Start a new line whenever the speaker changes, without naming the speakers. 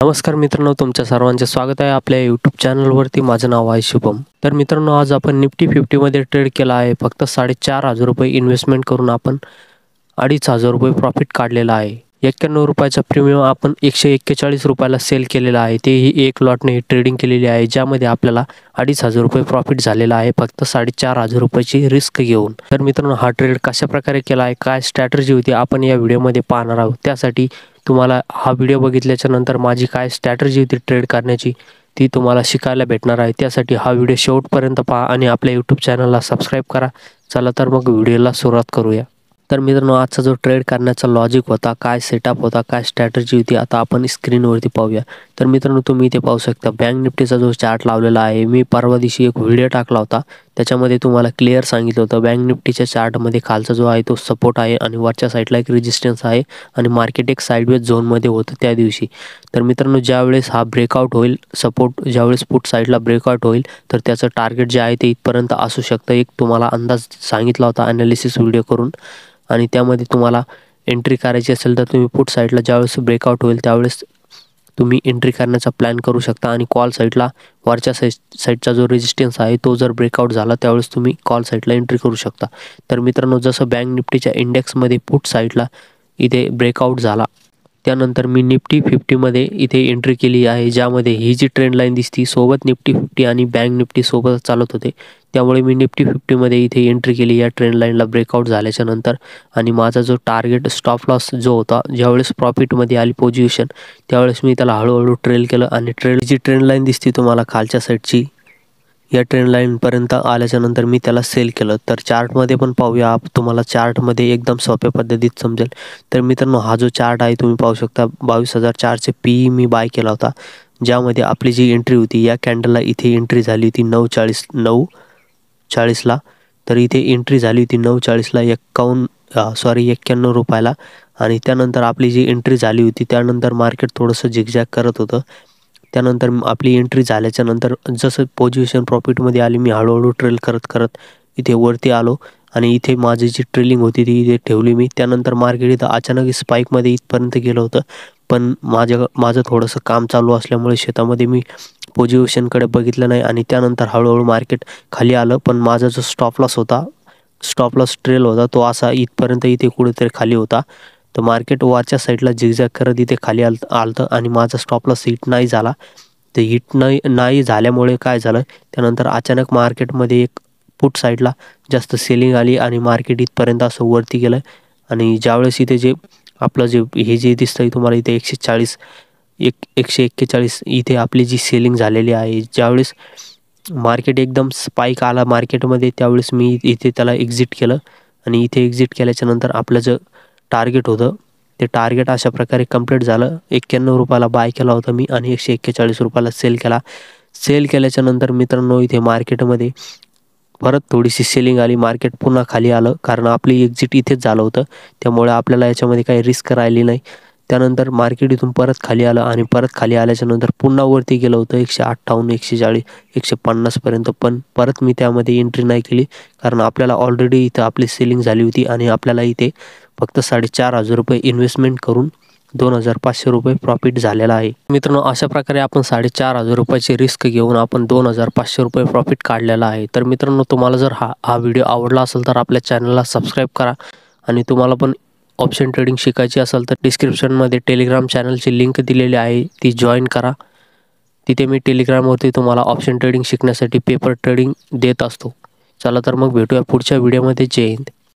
नमस्कार मित्रांनो, तुमच्या सर्वांचे स्वागत आहे आपल्या यूट्यूब चॅनलवरती. माझं नाव आहे शुभम. तर मित्रांनो, आज आपण निफ्टी 50मध्ये ट्रेड केला आहे. फक्त ₹4,500 इन्व्हेस्टमेंट करून आपण ₹2,500 प्रॉफिट काढलेला आहे. ₹91चा प्रीमियम आपण ₹141ला सेल केलेला आहे. तेही एक लॉटने ट्रेडिंग केलेली आहे, ज्यामध्ये आपल्याला ₹2,500 प्रॉफिट झालेला आहे फक्त ₹4,500ची रिस्क घेऊन. तर मित्रांनो, हा ट्रेड कशाप्रकारे केला आहे, काय स्ट्रॅटेजी होती, आपण या व्हिडिओमध्ये पाहणार आहोत. त्यासाठी तुम्हाला हा व्हिडिओ बघितल्याच्या नंतर माझी काय स्ट्रॅटेजी होती ट्रेड करण्याची ती तुम्हाला शिकायला भेटणार आहे. त्यासाठी हा व्हिडिओ शेवटपर्यंत पहा आणि आपल्या यूट्यूब चॅनलला सबस्क्राईब करा. चला तर मग व्हिडिओला सुरुवात करूया. तर मित्रांनो, आजचा जो ट्रेड करण्याचा लॉजिक होता, काय सेटअप होता, काय स्ट्रॅटेजी होती, आता आपण स्क्रीनवरती पाहूया. तर मित्रांनो, तुम्ही इथे पाहू शकता बँक निफ्टीचा जो चार्ट लावलेला आहे. मी परवा दिवशी एक व्हिडिओ टाकला होता, त्याच्यामध्ये तुम्हाला क्लिअर सांगितलं होतं बँक निफ्टीच्या चार्टमध्ये खालचा जो आहे तो सपोर्ट आहे आणि वरच्या साईडला एक रेजिस्टन्स आहे आणि मार्केट एक साईडवेज झोनमध्ये होतं त्या दिवशी. तर मित्रांनो, ज्यावेळेस हा ब्रेकआउट होईल, सपोर्ट ज्यावेळेस पुट साईडला ब्रेकआउट होईल, तर त्याचं टार्गेट जे आहे ते इथपर्यंत असू शकतं. एक तुम्हाला अंदाज सांगितला होता ॲनालिसिस व्हिडिओ करून, आणि त्यामध्ये तुम्हाला एंट्री करायची असेल तर तुम्ही पुट साईडला ज्यावेळेस ब्रेकआउट होईल त्यावेळेस तुम्ही एंट्री करण्याचा प्लॅन करू शकता. आणि कॉल साईडला वरच्या साईडचा जो रेजिस्टन्स आहे तो जर ब्रेकआउट झाला त्यावेळेस तुम्ही कॉल साईडला एंट्री करू शकता. तर मित्रांनो, जसं बँक निफ्टीच्या इंडेक्समध्ये पुट साईडला इथे ब्रेकआउट झाला, त्यानंतर मी निफ्टी 50मध्ये इथे एंट्री केली आहे, ज्यामध्ये ही जी ट्रेंड लाईन दिसती सोबत निफ्टी 50 आणि बँक निफ्टी सोबत चालत होते. त्यामुळे मी निफ्टी 50मध्ये इथे एंट्री केली या ट्रेंड लाईनला ब्रेकआउट झाल्याच्या नंतर. आणि माझा जो टार्गेट स्टॉप लॉस जो होता, ज्यावेळेस प्रॉफिटमध्ये आली पोझिशन त्यावेळेस मी त्याला हळूहळू ट्रेल केलं आणि जी ट्रेंड लाईन दिसती तुम्हाला खालच्या साईडची, या ट्रेंड लाईनपर्यंत आल्याच्या नंतर मी त्याला सेल केलं. तर चार्टमध्ये पण पाहूया, तुम्हाला चार्टमध्ये एकदम सोप्या पद्धतीत समजेल. तर मित्रांनो, हा जो चार्ट आहे तुम्ही पाहू शकता 22,004चे पी मी बाय केला होता, ज्यामध्ये आपली जी एंट्री होती या कॅन्डलला इथे एंट्री झाली होती 9:40ला. तर इथे एंट्री झाली होती 9:40ला 91 रुपयाला. आणि त्यानंतर आपली जी एंट्री झाली होती त्यानंतर मार्केट थोडंसं झिगझॅग करत होतं. त्यानंतर आपली एंट्री झाल्याच्या नंतर जसं पोझिशन प्रॉफिटमध्ये आली, मी हळूहळू ट्रेल करत करत इथे वरती आलो आणि इथे माझी जी ट्रेलिंग होती ती इथे ठेवली मी. त्यानंतर मार्केट इथं अचानक स्पाईकमध्ये इथपर्यंत गेलं होतं, पण माझं थोडंसं काम चालू असल्यामुळे शेतामध्ये मी पोझिशनकडे बघितलं नाही आणि त्यानंतर हळूहळू मार्केट खाली आलं. पण माझा जो स्टॉप लॉस ट्रेल होता तो असा इथपर्यंत इथे कुठेतरी खाली होता. तर मार्केट वरच्या साईडला झिगझॅग करत इथे खाली आलतं आणि माझा स्टॉप लॉस हिट नाही झाला. तर हिट नाही झाल्यामुळे काय झालं, त्यानंतर अचानक मार्केटमध्ये एक पुट साईडला जास्त सेलिंग आली आणि मार्केट इथपर्यंत असं वरती गेलं. आणि ज्यावेळेस इथे जे आपलं हे जे दिसतंय तुम्हाला इथे 141 इथे आपली जी सेलिंग झालेली आहे, ज्यावेळेस मार्केट एकदम स्पाईक आला मार्केटमध्ये त्यावेळेस मी इथे त्याला एक्झिट केलं. आणि इथे एक्झिट केल्याच्या नंतर आपलं जे टार्गेट होतं ते टार्गेट अशा प्रकारे कंप्लीट झालं. 91 रुपयाला बाय केला होता मी आणि 141 रुपयाला सेल केला. सेल केल्याच्या नंतर मित्रांनो, इथे मार्केटमध्ये परत थोडीशी सेलिंग आली, मार्केट पुन्हा खाली आलं, कारण आपली एक्झिट इथेच झालं होतं. त्यामुळे आपल्याला याच्यामध्ये काही रिस्क राहिली नाही. त्यानंतर मार्केट इथून परत खाली आलं आणि परत खाली आल्याच्या नंतर पुन्हा वरती गेलं होतं 158, 140, 150पर्यंत. पण परत मी त्यामध्ये एंट्री नाही केली, कारण आपल्याला ऑलरेडी इथं आपली सेलिंग झाली होती आणि आपल्याला इथे फक्त ₹4,500 इन्व्हेस्टमेंट करून ₹2,500 प्रॉफिट झालेला आहे. मित्रांनो, अशा प्रकारे आपण ₹4,500ची रिस्क घेऊन आपण ₹2,500 प्रॉफिट काढलेला आहे. तर मित्रांनो, तुम्हाला जर हा व्हिडिओ आवडला असेल तर आपल्या चॅनलला सबस्क्राईब करा. आणि तुम्हाला पण ऑप्शन ट्रेडिंग शिकायची असेल तर डिस्क्रिप्शनमध्ये टेलिग्राम चॅनलची लिंक दिलेली आहे, ती जॉईन करा. तिथे मी टेलिग्रामवरती तुम्हाला ऑप्शन ट्रेडिंग शिकण्यासाठी पेपर ट्रेडिंग देत असतो. चला तर मग भेटूया पुढच्या व्हिडिओमध्ये. जय हिंद.